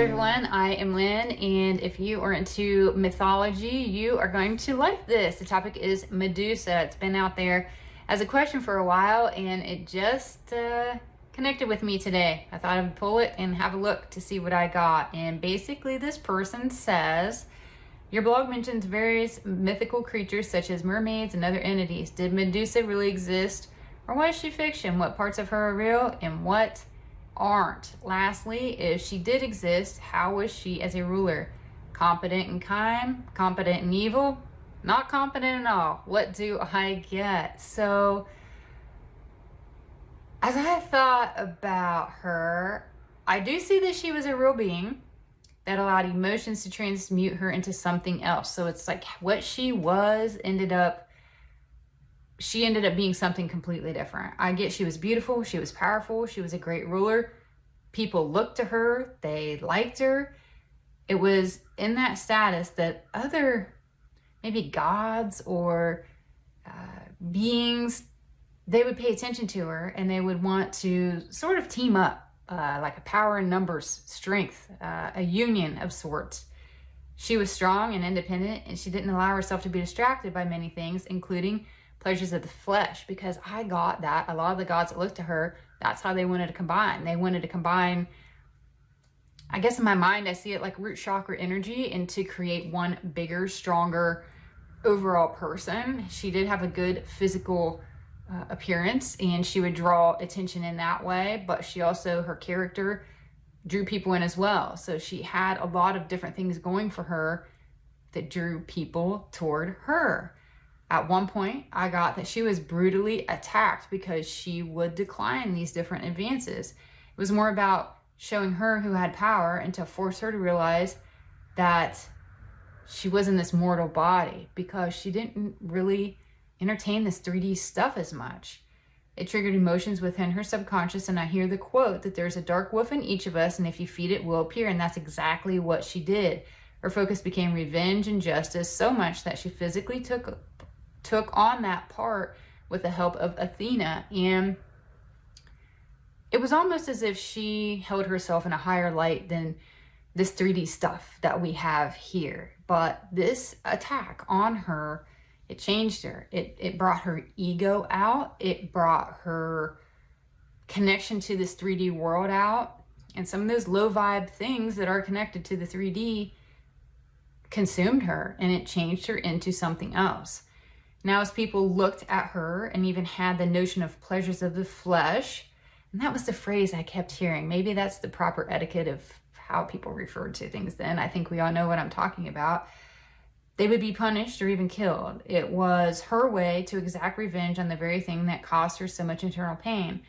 everyone, I am Lynn, and if you are into mythology, you are going to like this. The topic is Medusa. It's been out there as a question for a while, and it just connected with me today. I thought I'd pull it and have a look to see what I got. And basically this person says, your blog mentions various mythical creatures such as mermaids and other entities. Did Medusa really exist, or was she fiction? What parts of her are real and what aren't? Lastly, if she did exist, how was she as a ruler? Competent and kind, competent and evil, not competent at all. What do I get? So as I thought about her, I do see that she was a real being that allowed emotions to transmute her into something else. So it's like what she was she ended up being something completely different. I get she was beautiful, she was powerful, she was a great ruler. People looked to her, they liked her. It was in that status that other maybe gods or beings, they would pay attention to her and they would want to sort of team up, like a power in numbers, strength, a union of sorts. She was strong and independent, and she didn't allow herself to be distracted by many things, including pleasures of the flesh, because I got that a lot of the gods that looked to her, that's how they wanted to combine. They wanted to combine, I guess in my mind, I see it like root chakra energy, and to create one bigger, stronger overall person. She did have a good physical appearance, and she would draw attention in that way, but she also, her character drew people in as well. So she had a lot of different things going for her that drew people toward her. At one point, I got that she was brutally attacked because she would decline these different advances. It was more about showing her who had power and to force her to realize that she was in this mortal body, because she didn't really entertain this 3D stuff as much. It triggered emotions within her subconscious, and I hear the quote that there's a dark wolf in each of us, and if you feed it, will appear, and that's exactly what she did. Her focus became revenge and justice, so much that she physically took on that part with the help of Athena, and it was almost as if she held herself in a higher light than this 3D stuff that we have here. But this attack on her, it changed her. It brought her ego out. It brought her connection to this 3D world out, and some of those low vibe things that are connected to the 3D consumed her, and it changed her into something else. Now, as people looked at her and even had the notion of pleasures of the flesh, and that was the phrase I kept hearing. Maybe that's the proper etiquette of how people referred to things then. I think we all know what I'm talking about. They would be punished or even killed. It was her way to exact revenge on the very thing that caused her so much internal pain.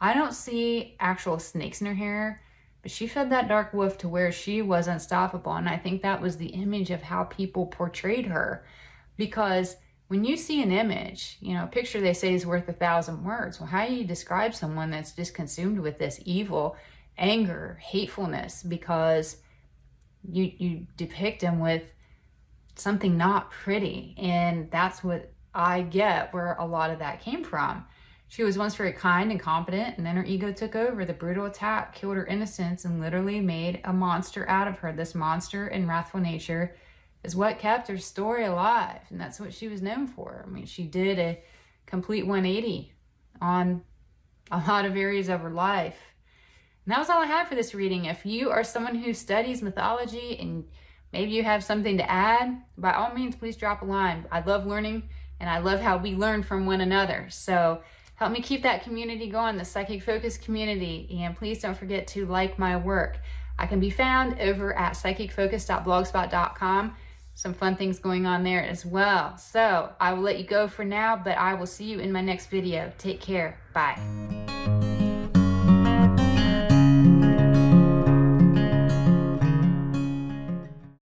I don't see actual snakes in her hair, but she fed that dark wolf to where she was unstoppable. And I think that was the image of how people portrayed her, because when you see an image, you know, a picture they say is worth 1,000 words. Well, how do you describe someone that's just consumed with this evil, anger, hatefulness, because you depict them with something not pretty? And that's what I get where a lot of that came from. She was once very kind and competent, and then her ego took over. The brutal attack killed her innocence and literally made a monster out of her. This monster and wrathful nature is what kept her story alive, and that's what she was known for. I mean, she did a complete 180 on a lot of areas of her life. And that was all I had for this reading. If you are someone who studies mythology and maybe you have something to add, by all means, please drop a line. I love learning, and I love how we learn from one another. So help me keep that community going, the Psychic Focus community, and please don't forget to like my work. I can be found over at psychicfocus.blogspot.com. Some fun things going on there as well. So I will let you go for now, but I will see you in my next video. Take care. Bye.